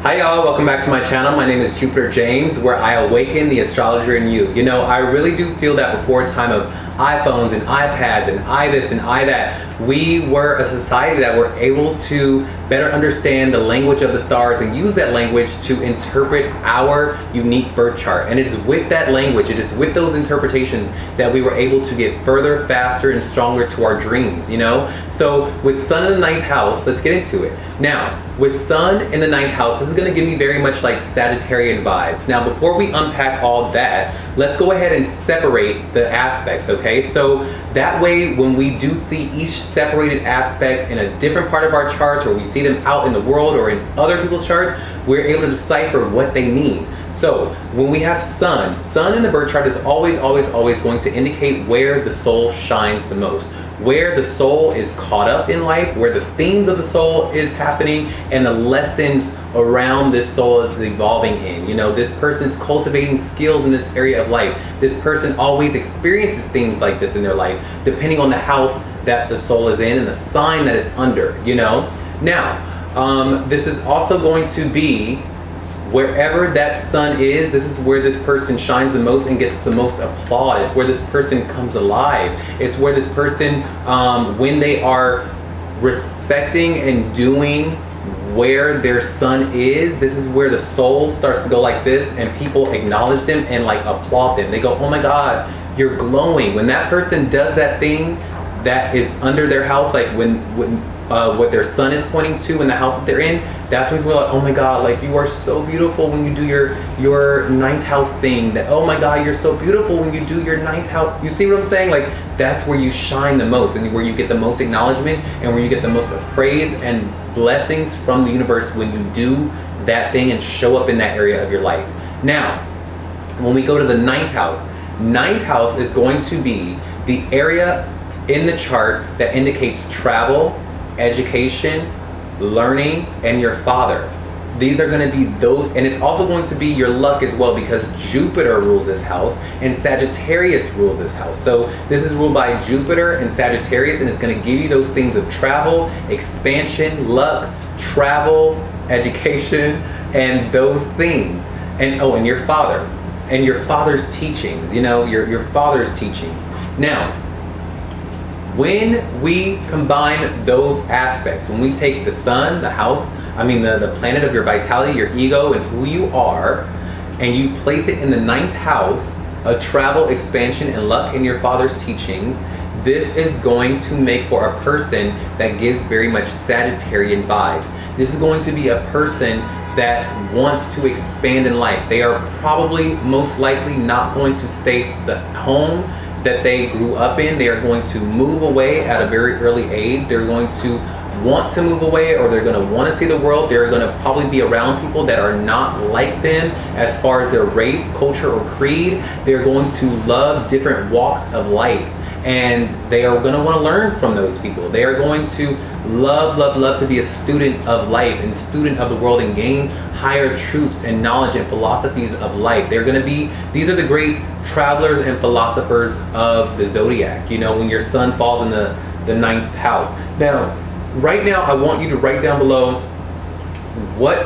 Hi y'all, welcome back to my channel. My name is Jupiter James, where I awaken the astrologer in you. You know, I really do feel that before a time of iPhones and iPads and I this and I that, we were a society that were able to better understand the language of the stars and use that language to interpret our unique birth chart. And it is with that language, it is with those interpretations that we were able to get further, faster, and stronger to our dreams, you know? So with Sun in the 9th house, let's get into it. Now, with Sun in the 9th house, this is gonna give me very much like Sagittarian vibes. Now, before we unpack all that, let's go ahead and separate the aspects, okay? So that way, when we do see each separated aspect in a different part of our charts, or we see them out in the world or in other people's charts, we're able to decipher what they mean. So when we have Sun in the birth chart is always going to indicate where the soul shines the most, where the soul is caught up in life, where the themes of the soul is happening, and the lessons around this soul is evolving in. You know, this person's cultivating skills in this area of life. This person always experiences things like this in their life, depending on the house that the soul is in and the sign that it's under, you know? Now, this is also going to be wherever that Sun is, this is where this person shines the most and gets the most applause. It's where this person comes alive. It's where this person, when they are respecting and doing where their Sun is, this is where the soul starts to go like this, and people acknowledge them and like applaud them. They go, oh my God, you're glowing. When that person does that thing that is under their house, like when what their Sun is pointing to in the house that they're in, that's when people are like, oh my God, like you are so beautiful when you do your 9th house thing. That, oh my God, you're so beautiful when you do your 9th house. You see what I'm saying? Like that's where you shine the most and where you get the most acknowledgement and where you get the most of praise and blessings from the universe when you do that thing and show up in that area of your life. Now, when we go to the 9th house is going to be the area in the chart that indicates travel, education, learning, and your father. These are going to be those, and it's also going to be your luck as well, because Jupiter rules this house and Sagittarius rules this house. So this is ruled by Jupiter and Sagittarius, and it's going to give you those things of travel, expansion, luck, travel, education, and those things. And oh, and your father and your father's teachings, you know, your father's teachings. Now, when we combine those aspects, when we take the Sun, the house, the planet of your vitality, your ego, and who you are, and you place it in the 9th house of travel, expansion, and luck in your father's teachings, this is going to make for a person that gives very much Sagittarian vibes. This is going to be a person that wants to expand in life. They are probably most likely not going to stay the home that they grew up in. They are going to move away at a very early age. They're going to want to move away, or they're going to want to see the world. They're going to probably be around people that are not like them as far as their race, culture, or creed. They're going to love different walks of life, and they are going to want to learn from those people. They are going to love to be a student of life and student of the world and gain higher truths and knowledge and philosophies of life. They're going to be, these are the great travelers and philosophers of the Zodiac, you know, when your Sun falls in the 9th house. Now, right now, I want you to write down below what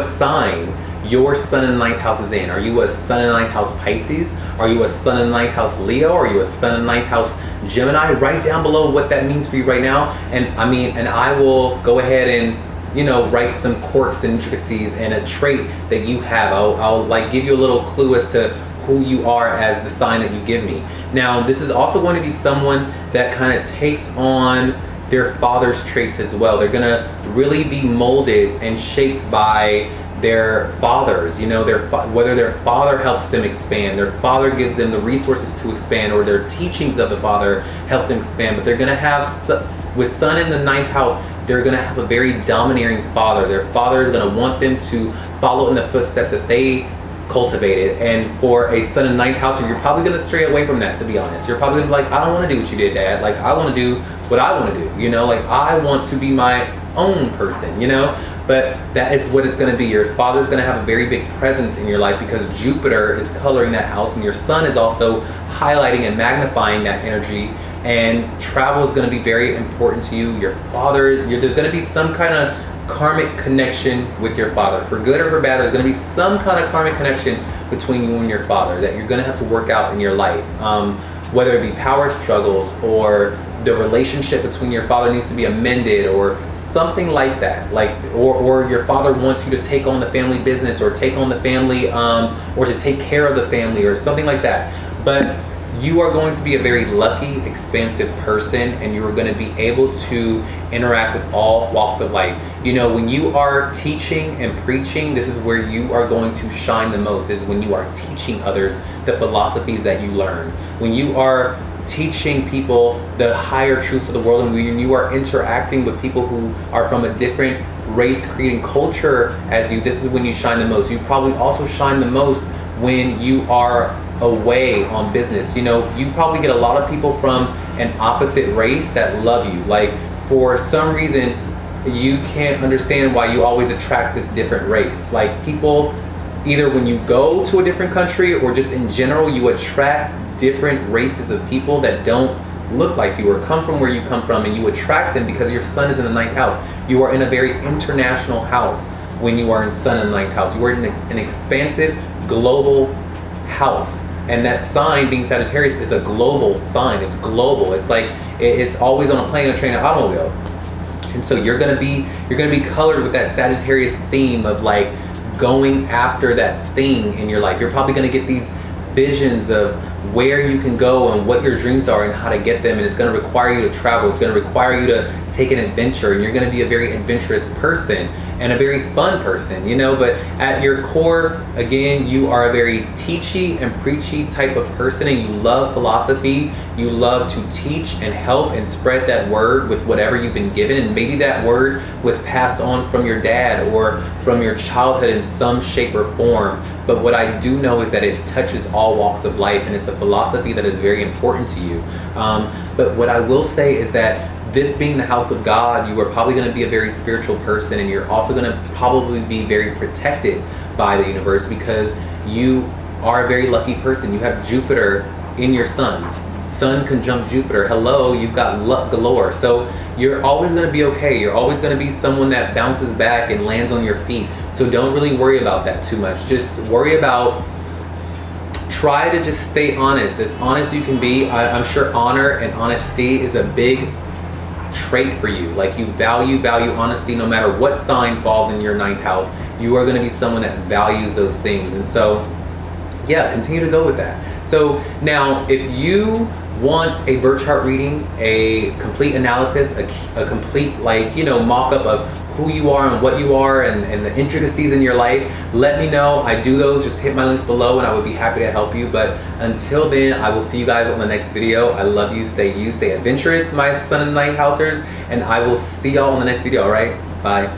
sign your Sun in the 9th house is in. Are you a Sun in the 9th house Pisces? Are you a Sun in the 9th house Leo? Are you a Sun in the 9th house Gemini? Write down below what that means for you right now. And I will go ahead and, you know, write some quirks and intricacies and a trait that you have. I'll like give you a little clue as to who you are as the sign that you give me. Now, this is also going to be someone that kind of takes on their father's traits as well. They're gonna really be molded and shaped by their fathers, you know, whether their father helps them expand, their father gives them the resources to expand, or their teachings of the father helps them expand. But they're gonna have, with Sun in the 9th house, they're gonna have a very domineering father. Their father is gonna want them to follow in the footsteps that they cultivated. And for a Sun in 9th house, you're probably gonna stray away from that, to be honest. You're probably gonna be like, I don't wanna do what you did, Dad. Like, I wanna do what I wanna do, you know? Like, I want to be my own person, you know? But that is what it's gonna be. Your father's gonna have a very big presence in your life because Jupiter is coloring that house, and your Sun is also highlighting and magnifying that energy. And travel is gonna be very important to you. Your father, there's gonna be some kind of karmic connection with your father. For good or for bad, there's going to be some kind of karmic connection between you and your father that you're going to have to work out in your life. Whether it be power struggles, or the relationship between your father needs to be amended, or something like that. Like, or your father wants you to take on the family business, or take on the family, or to take care of the family, or something like that. But you are going to be a very lucky, expansive person, and you are going to be able to interact with all walks of life. You know, when you are teaching and preaching, this is where you are going to shine the most, is when you are teaching others the philosophies that you learn. When you are teaching people the higher truths of the world, and when you are interacting with people who are from a different race, creed, and culture as you, this is when you shine the most. You probably also shine the most when you are away on business. You know, you probably get a lot of people from an opposite race that love you. Like, for some reason, you can't understand why you always attract this different race. Like, people, either when you go to a different country or just in general, you attract different races of people that don't look like you or come from where you come from, and you attract them because your sun is in the 9th house. You are in a very international house when you are in sun in the 9th house. You are in an expansive, global house. And that sign, being Sagittarius, is a global sign. It's global. It's like, it's always on a plane, a train, an automobile. And so you're gonna be colored with that Sagittarius theme of like going after that thing in your life. You're probably gonna get these visions of where you can go and what your dreams are and how to get them, and it's going to require you to travel. It's going to require you to take an adventure, and you're going to be a very adventurous person and a very fun person, you know. But at your core, again, you are a very teachy and preachy type of person, and you love philosophy. You love to teach and help and spread that word with whatever you've been given, and maybe that word was passed on from your dad or from your childhood in some shape or form. But what I do know is that it touches all walks of life, and it's a philosophy that is very important to you. But what I will say is that this being the house of God, you are probably going to be a very spiritual person, and you're also going to probably be very protected by the universe because you are a very lucky person. You have Jupiter in your sun. Sun conjunct Jupiter. Hello, you've got luck galore. So you're always going to be okay. You're always going to be someone that bounces back and lands on your feet. So don't really worry about that too much. Just worry about, try to just stay honest, as honest you can be. I'm sure honor and honesty is a big trait for you. Like, you value honesty no matter what sign falls in your 9th house. You are going to be someone that values those things. And so, yeah, continue to go with that. So now, if you want a birth chart reading, a complete analysis, a complete, like, you know, mock-up of who you are and what you are and the intricacies in your life, let me know. I do those. Just hit my links below and I would be happy to help you. But until then, I will see you guys on the next video. I love you. Stay adventurous, my sun and 9th housers, and I will see y'all in the next video. All right, bye.